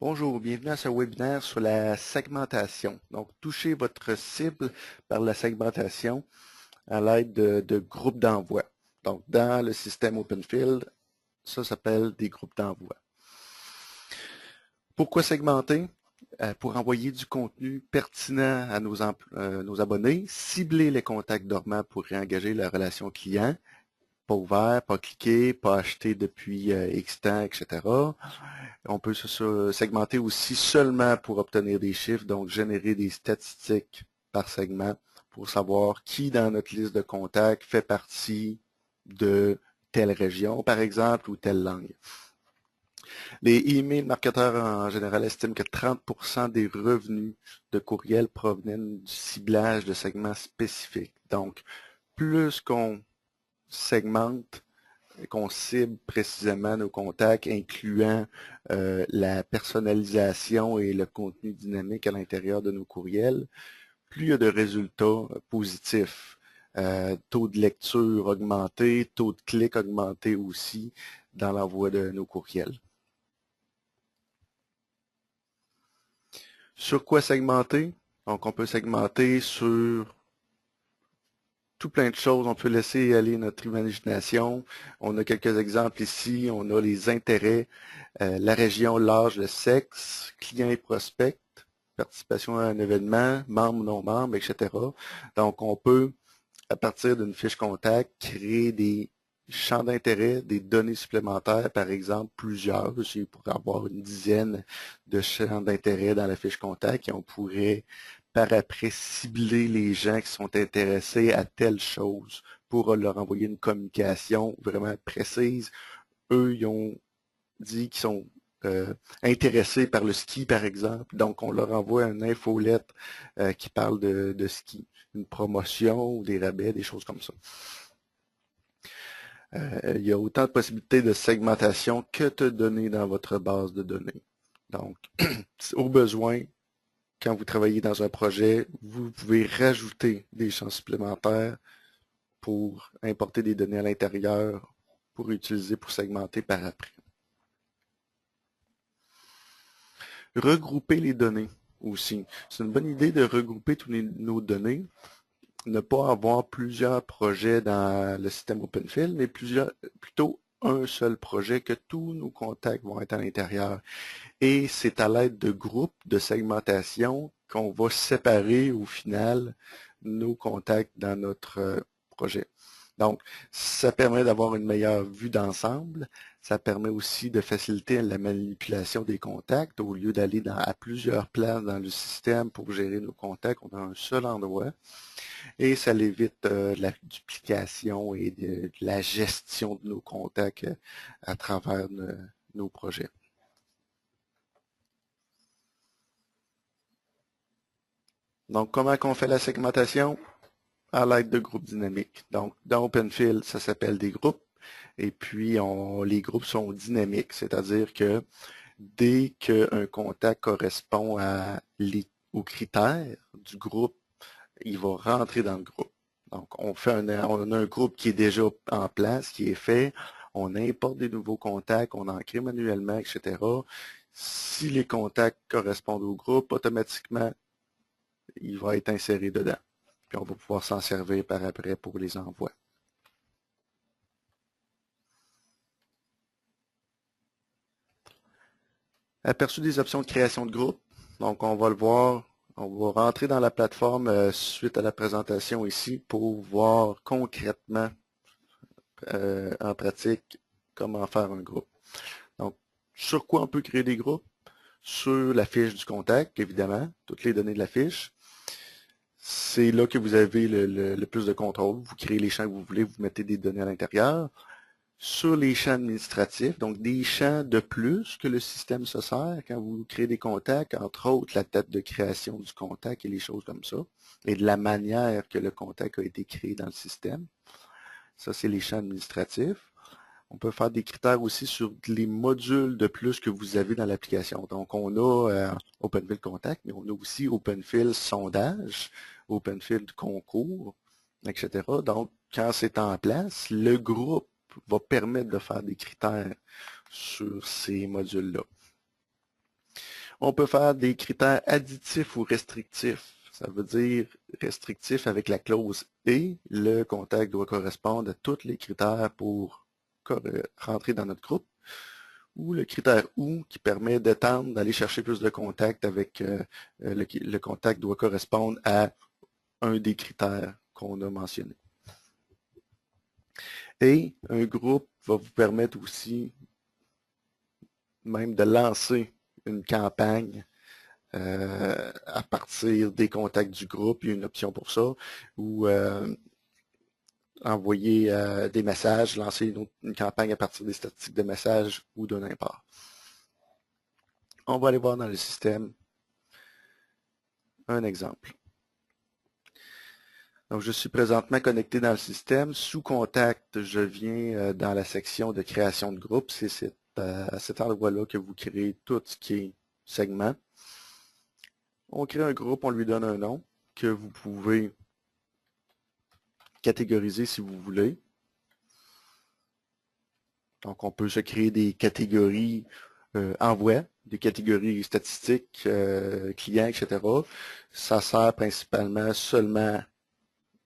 Bonjour, bienvenue à ce webinaire sur la segmentation. Donc, touchez votre cible par la segmentation à l'aide de groupes d'envoi. Donc, dans le système OpenField, ça s'appelle des groupes d'envoi. Pourquoi segmenter? Pour envoyer du contenu pertinent à nos abonnés, cibler les contacts dormants pour réengager la relation client, pas ouvert, pas cliqué, pas acheté depuis X temps, etc. On peut se segmenter aussi seulement pour obtenir des chiffres, donc générer des statistiques par segment pour savoir qui dans notre liste de contacts fait partie de telle région, par exemple, ou telle langue. Les email marketeurs en général estiment que 30% des revenus de courriel proviennent du ciblage de segments spécifiques. Donc, plus qu'on segmente, qu'on cible précisément nos contacts, incluant la personnalisation et le contenu dynamique à l'intérieur de nos courriels, plus il y a de résultats positifs. Taux de lecture augmenté, taux de clic augmenté aussi dans l'envoi de nos courriels. Sur quoi segmenter? Donc, on peut segmenter sur tout plein de choses. On peut laisser aller notre imagination. On a quelques exemples ici. On a les intérêts, la région, l'âge, le sexe, client et prospect, participation à un événement, membre, non membre, etc. Donc, on peut, à partir d'une fiche contact, créer des champs d'intérêt, des données supplémentaires, par exemple, plusieurs. Je pourrais avoir une dizaine de champs d'intérêt dans la fiche contact et on pourrait par après cibler les gens qui sont intéressés à telle chose pour leur envoyer une communication vraiment précise. Eux, ils ont dit qu'ils sont intéressés par le ski, par exemple. Donc, on leur envoie une infolettre qui parle de ski, une promotion ou des rabais, des choses comme ça. Il y a autant de possibilités de segmentation que de données dans votre base de données. Donc, au besoin, quand vous travaillez dans un projet, vous pouvez rajouter des champs supplémentaires pour importer des données à l'intérieur pour utiliser pour segmenter par après. Regrouper les données aussi. C'est une bonne idée de regrouper toutes nos données, ne pas avoir plusieurs projets dans le système OpenField, mais plutôt un seul projet que tous nos contacts vont être à l'intérieur. Et c'est à l'aide de groupes de segmentation qu'on va séparer au final nos contacts dans notre projet. Donc, ça permet d'avoir une meilleure vue d'ensemble. Ça permet aussi de faciliter la manipulation des contacts. Au lieu d'aller à plusieurs places dans le système pour gérer nos contacts, on a un seul endroit. Et ça évite la duplication et de la gestion de nos contacts à travers nos projets. Donc, comment on fait la segmentation? À l'aide de groupes dynamiques. Donc, dans OpenField, ça s'appelle des groupes. Et puis, les groupes sont dynamiques, c'est-à-dire que dès qu'un contact correspond aux critères du groupe, il va rentrer dans le groupe. Donc, on a un groupe qui est déjà en place, qui est fait. On importe des nouveaux contacts, on en crée manuellement, etc. Si les contacts correspondent au groupe, automatiquement, il va être inséré dedans. Puis on va pouvoir s'en servir par après pour les envois. Aperçu des options de création de groupe. Donc, on va le voir. On va rentrer dans la plateforme suite à la présentation ici pour voir concrètement en pratique comment faire un groupe. Donc, sur quoi on peut créer des groupes? Sur la fiche du contact, évidemment, toutes les données de la fiche. C'est là que vous avez le plus de contrôle. Vous créez les champs que vous voulez, vous mettez des données à l'intérieur. Sur les champs administratifs, donc des champs de plus que le système se sert quand vous créez des contacts, entre autres la date de création du contact et les choses comme ça, et de la manière que le contact a été créé dans le système. Ça, c'est les champs administratifs. On peut faire des critères aussi sur les modules de plus que vous avez dans l'application. Donc, on a OpenField Contact, mais on a aussi OpenField Sondage, OpenField Concours, etc. Donc, quand c'est en place, le groupe va permettre de faire des critères sur ces modules-là. On peut faire des critères additifs ou restrictifs. Ça veut dire restrictif avec la clause « et ». Le contact doit correspondre à tous les critères pour rentrer dans notre groupe. Ou le critère « ou » qui permet d'étendre, d'aller chercher plus de contacts avec le contact doit correspondre à un des critères qu'on a mentionnés. Et un groupe va vous permettre aussi même de lancer une campagne à partir des contacts du groupe. Il y a une option pour ça, ou envoyer des messages, lancer une campagne à partir des statistiques de messages ou d'un import. On va aller voir dans le système un exemple. Donc, je suis présentement connecté dans le système. Sous contact, je viens dans la section de création de groupe. C'est à cet endroit-là que vous créez tout ce qui est segment. On crée un groupe, on lui donne un nom que vous pouvez catégoriser si vous voulez. Donc, on peut se créer des catégories envoi, des catégories statistiques, clients, etc. Ça sert principalement seulement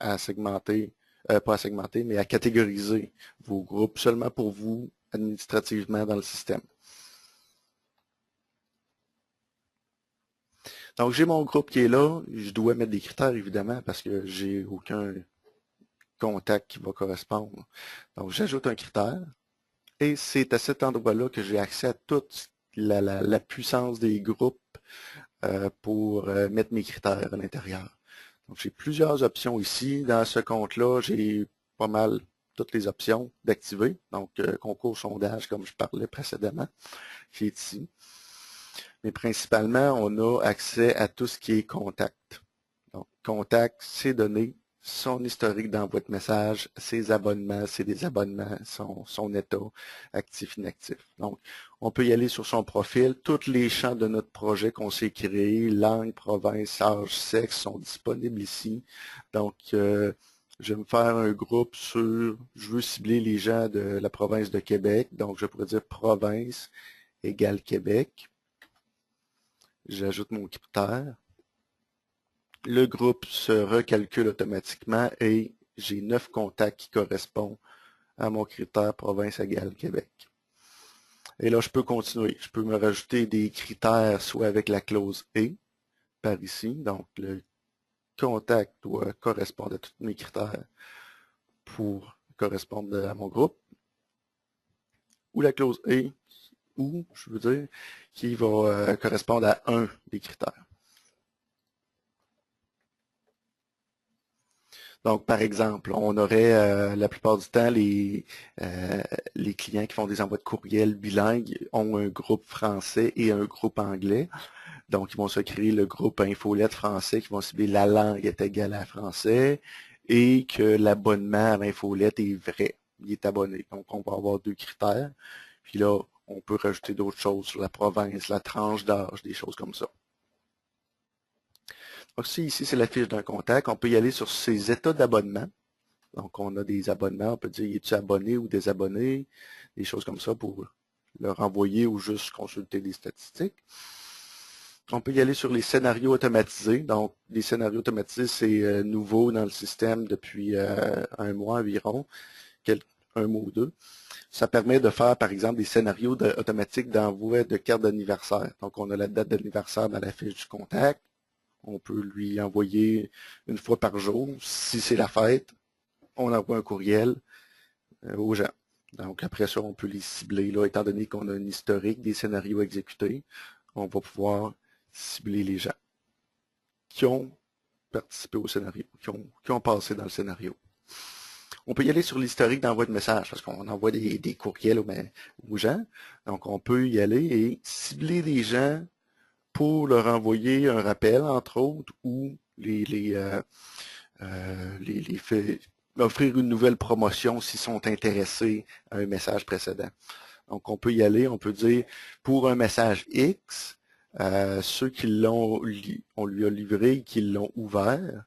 à segmenter, pas à segmenter, mais à catégoriser vos groupes seulement pour vous administrativement dans le système. Donc, j'ai mon groupe qui est là. Je dois mettre des critères, évidemment, parce que j'ai aucun contact qui va correspondre. Donc, j'ajoute un critère. Et c'est à cet endroit-là que j'ai accès à toute la puissance des groupes pour mettre mes critères à l'intérieur. Donc, j'ai plusieurs options ici. Dans ce compte-là, j'ai pas mal toutes les options d'activer. Donc, concours sondage, comme je parlais précédemment, qui est ici. Mais principalement, on a accès à tout ce qui est contact. Donc, contact, ses données, son historique d'envoi de messages, ses abonnements, ses désabonnements, son état actif, inactif. Donc, on peut y aller sur son profil. Tous les champs de notre projet qu'on s'est créé, langue, province, âge, sexe, sont disponibles ici. Donc, je vais me faire un groupe sur, je veux cibler les gens de la province de Québec. Donc, je pourrais dire province égale Québec. J'ajoute mon critère. Le groupe se recalcule automatiquement et j'ai 9 contacts qui correspondent à mon critère province égale Québec. Et là, je peux continuer. Je peux me rajouter des critères soit avec la clause « et » par ici. Donc, le contact doit correspondre à tous mes critères pour correspondre à mon groupe. Ou la clause « et » ou, je veux dire, qui va correspondre à un des critères. Donc, par exemple, on aurait la plupart du temps les clients qui font des envois de courriel bilingues ont un groupe français et un groupe anglais. Donc, ils vont se créer le groupe infolette français qui vont cibler la langue est égale à français et que l'abonnement à l'infolette est vrai. Il est abonné. Donc, on va avoir 2 critères. Puis là, on peut rajouter d'autres choses sur la province, la tranche d'âge, des choses comme ça. Donc, ici, c'est la fiche d'un contact. On peut y aller sur ses états d'abonnement. Donc, on a des abonnements. On peut dire, es-tu abonné ou désabonné? Des choses comme ça pour le renvoyer ou juste consulter des statistiques. On peut y aller sur les scénarios automatisés. Donc, les scénarios automatisés, c'est nouveau dans le système depuis un mois environ, un mois ou deux. Ça permet de faire, par exemple, des scénarios automatiques d'envoi de cartes d'anniversaire. Donc, on a la date d'anniversaire dans la fiche du contact. On peut lui envoyer une fois par jour. Si c'est la fête, on envoie un courriel aux gens. Donc, après ça, on peut les cibler. Là, étant donné qu'on a un historique des scénarios exécutés, on va pouvoir cibler les gens qui ont participé au scénario, qui ont passé dans le scénario. On peut y aller sur l'historique d'envoi de messages parce qu'on envoie des courriels aux gens. Donc, on peut y aller et cibler les gens pour leur envoyer un rappel, entre autres, ou offrir une nouvelle promotion s'ils sont intéressés à un message précédent. Donc, on peut y aller, on peut dire, pour un message X, ceux qui on lui a livré et qui l'ont ouvert,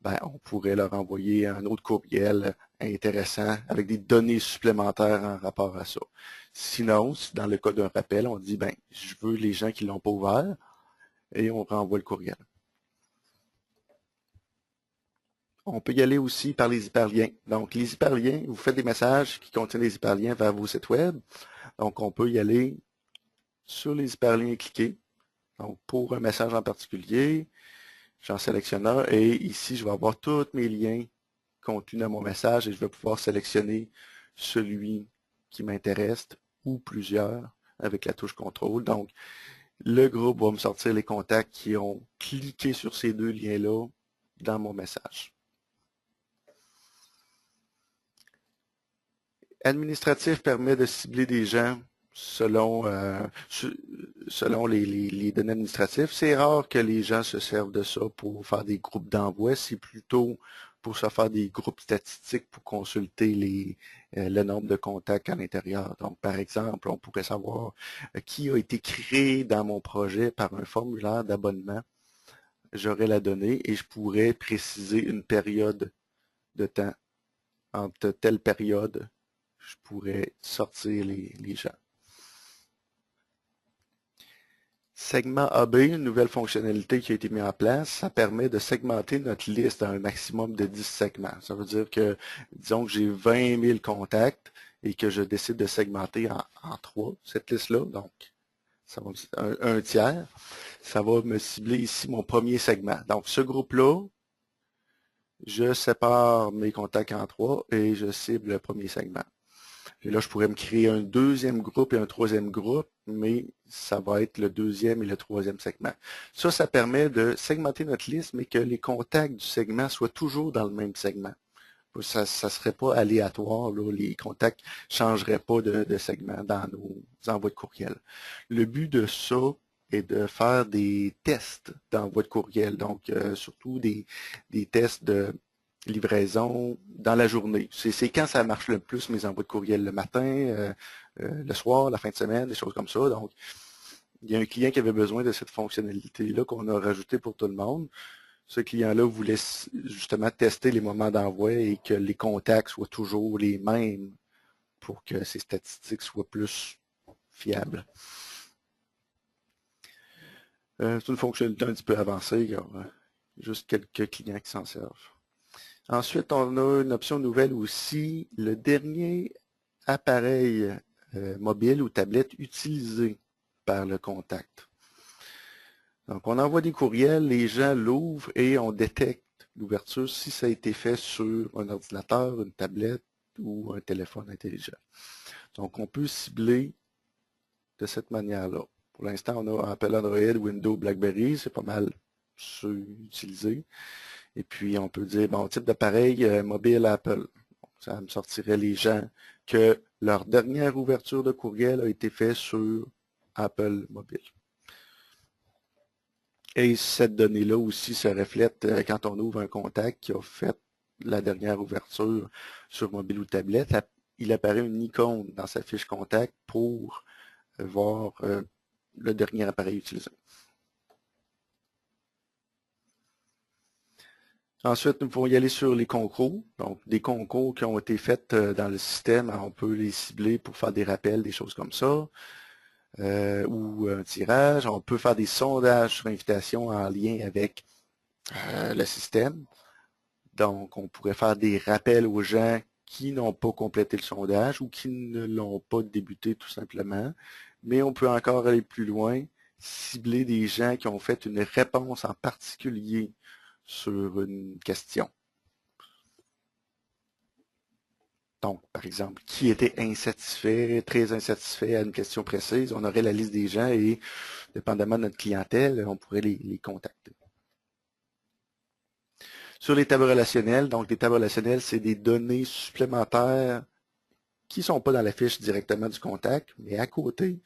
ben, on pourrait leur envoyer un autre courriel intéressant avec des données supplémentaires en rapport à ça. Sinon, dans le cas d'un rappel, on dit, ben, je veux les gens qui l'ont pas ouvert et on renvoie le courriel. On peut y aller aussi par les hyperliens. Donc, les hyperliens, vous faites des messages qui contiennent des hyperliens vers vos sites web. Donc, on peut y aller sur les hyperliens et cliquer. Donc, pour un message en particulier, j'en sélectionne un et ici, je vais avoir tous mes liens contenus dans mon message et je vais pouvoir sélectionner celui qui m'intéresse ou plusieurs avec la touche contrôle. Donc, le groupe va me sortir les contacts qui ont cliqué sur ces deux liens-là dans mon message. Administratif permet de cibler des gens selon les données administratives. C'est rare que les gens se servent de ça pour faire des groupes d'envoi. C'est plutôt pour se faire des groupes statistiques pour consulter le nombre de contacts à l'intérieur. Donc, par exemple, on pourrait savoir qui a été créé dans mon projet par un formulaire d'abonnement. J'aurais la donnée et je pourrais préciser une période de temps. Entre telle période, je pourrais sortir les gens. Segment AB, une nouvelle fonctionnalité qui a été mise en place, ça permet de segmenter notre liste à un maximum de 10 segments. Ça veut dire que, disons que j'ai 20 000 contacts et que je décide de segmenter en 3 cette liste-là, donc ça va un tiers, ça va me cibler ici mon premier segment. Donc ce groupe-là, je sépare mes contacts en 3 et je cible le premier segment. Et là, je pourrais me créer un deuxième groupe et un troisième groupe, mais ça va être le deuxième et le troisième segment. Ça permet de segmenter notre liste, mais que les contacts du segment soient toujours dans le même segment. Ça ne serait pas aléatoire, là, les contacts ne changeraient pas de segment dans nos envois de courriel. Le but de ça est de faire des tests d'envoi de courriel, donc surtout des tests de livraison dans la journée. C'est quand ça marche le plus, mes envois de courriel, le matin, le soir, la fin de semaine, des choses comme ça. Donc, il y a un client qui avait besoin de cette fonctionnalité-là qu'on a rajoutée pour tout le monde. Ce client-là voulait justement tester les moments d'envoi et que les contacts soient toujours les mêmes pour que ces statistiques soient plus fiables. C'est une fonctionnalité un petit peu avancée, il y a juste quelques clients qui s'en servent. Ensuite, on a une option nouvelle aussi, le dernier appareil mobile ou tablette utilisé par le contact. Donc, on envoie des courriels, les gens l'ouvrent et on détecte l'ouverture si ça a été fait sur un ordinateur, une tablette ou un téléphone intelligent. Donc, on peut cibler de cette manière-là. Pour l'instant, on a Apple, Android, Windows, BlackBerry, c'est pas mal ceux utilisés. Et puis, on peut dire, bon, type d'appareil mobile Apple. Ça me sortirait les gens que leur dernière ouverture de courriel a été faite sur Apple Mobile. Et cette donnée-là aussi se reflète quand on ouvre un contact qui a fait la dernière ouverture sur mobile ou tablette. Il apparaît une icône dans sa fiche contact pour voir le dernier appareil utilisé. Ensuite, nous pouvons y aller sur les concours. Donc, des concours qui ont été faits dans le système, on peut les cibler pour faire des rappels, des choses comme ça, ou un tirage. On peut faire des sondages sur invitation en lien avec le système. Donc, on pourrait faire des rappels aux gens qui n'ont pas complété le sondage ou qui ne l'ont pas débuté tout simplement. Mais on peut encore aller plus loin, cibler des gens qui ont fait une réponse en particulier sur une question. Donc, par exemple, qui était insatisfait, très insatisfait à une question précise, on aurait la liste des gens et, dépendamment de notre clientèle, on pourrait les contacter. Sur les tables relationnelles, donc les tables relationnelles, c'est des données supplémentaires qui ne sont pas dans la fiche directement du contact, mais à côté,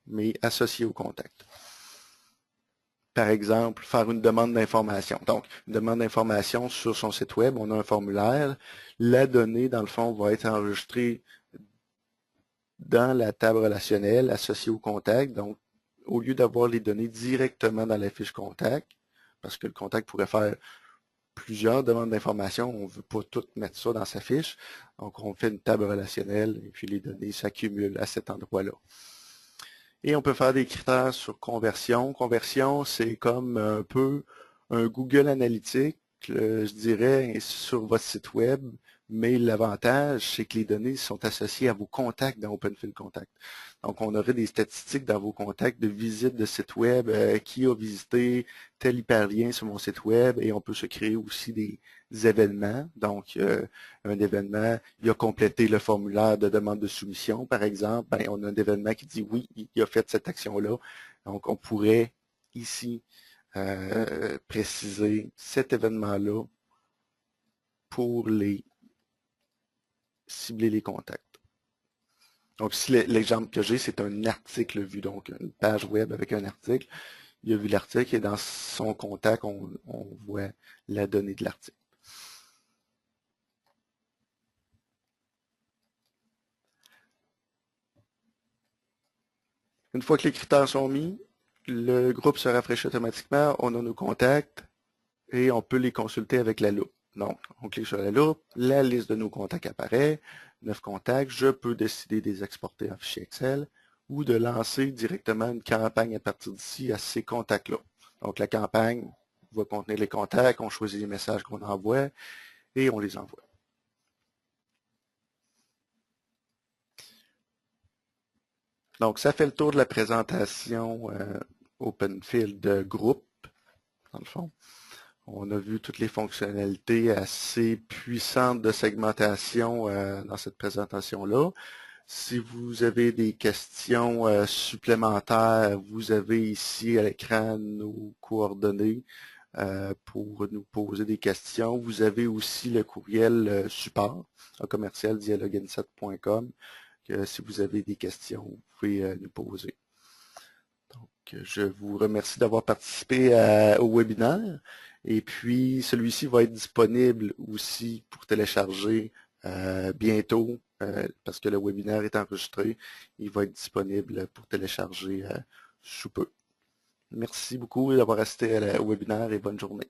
mais associées au contact. Par exemple, faire une demande d'information. Donc, une demande d'information sur son site web, on a un formulaire. La donnée, dans le fond, va être enregistrée dans la table relationnelle associée au contact. Donc, au lieu d'avoir les données directement dans la fiche contact, parce que le contact pourrait faire plusieurs demandes d'informations, on ne veut pas tout mettre ça dans sa fiche. Donc, on fait une table relationnelle et puis les données s'accumulent à cet endroit-là. Et on peut faire des critères sur conversion. Conversion, c'est comme un peu un Google Analytics, je dirais, sur votre site web, mais l'avantage, c'est que les données sont associées à vos contacts dans OpenField Contact. Donc, on aurait des statistiques dans vos contacts de visite de site web, qui a visité tel hyperlien sur mon site web, et on peut se créer aussi des événements. Donc, un événement, il a complété le formulaire de demande de soumission, par exemple, ben, on a un événement qui dit oui, il a fait cette action-là. Donc, on pourrait ici préciser cet événement-là pour cibler les contacts. Donc, si l'exemple que j'ai, c'est un article vu, donc une page web avec un article, il a vu l'article et dans son contact, on voit la donnée de l'article. Une fois que les critères sont mis, le groupe se rafraîchit automatiquement, on a nos contacts et on peut les consulter avec la loupe. Donc, on clique sur la loupe, la liste de nos contacts apparaît, 9 contacts, je peux décider de les exporter en fichier Excel ou de lancer directement une campagne à partir d'ici à ces contacts-là. Donc, la campagne va contenir les contacts, on choisit les messages qu'on envoie et on les envoie. Donc, ça fait le tour de la présentation OpenField groupe, dans le fond. On a vu toutes les fonctionnalités assez puissantes de segmentation dans cette présentation-là. Si vous avez des questions supplémentaires, vous avez ici à l'écran nos coordonnées pour nous poser des questions. Vous avez aussi le courriel support à commercial-dialogueinsight.com que si vous avez des questions, vous pouvez nous poser. Donc, je vous remercie d'avoir participé au webinaire. Et puis, celui-ci va être disponible aussi pour télécharger bientôt, parce que le webinaire est enregistré. Il va être disponible pour télécharger sous peu. Merci beaucoup d'avoir assisté au webinaire et bonne journée.